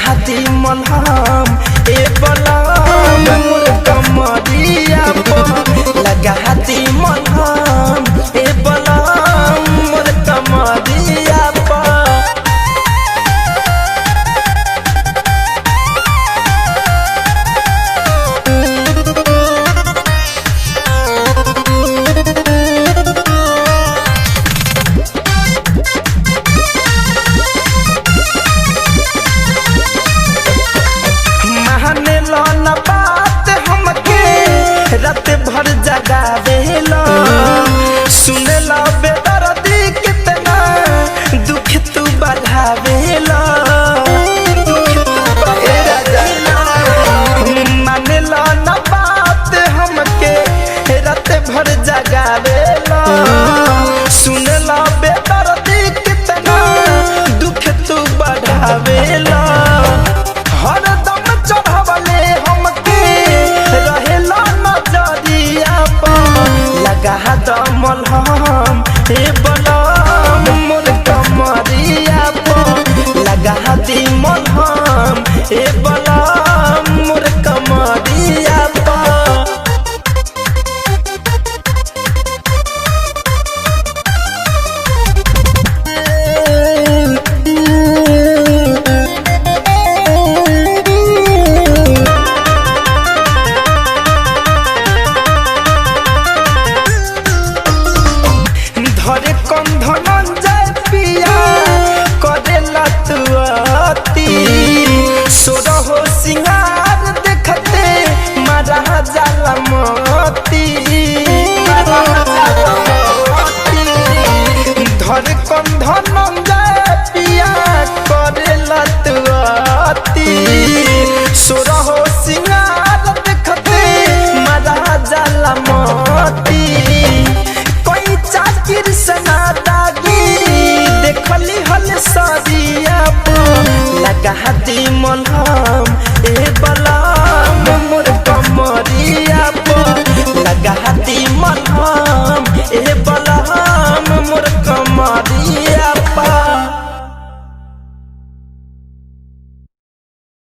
हाथी मलहम ए बलम मोर कमरिया लगा हाथी मलहम ए बलम मोर कमरिया रात भर जगावेला सुनेला बेदर्दी कितना दुख तू बढ़ावेला मानेला न बात हमके रात भर जगावेला सुनेला बेदर्दी कितना दुख तू बढ़ावेला हरदम चढ़ावले हमके रहेला लगा दमल हम हे बलम मोर कमरिया लगा दिमल हम हे बलम मोर कमरिया धरे कंधन जाय पिया करेला तुअती सोरा हो सिंगार देखते मारा जाला मोती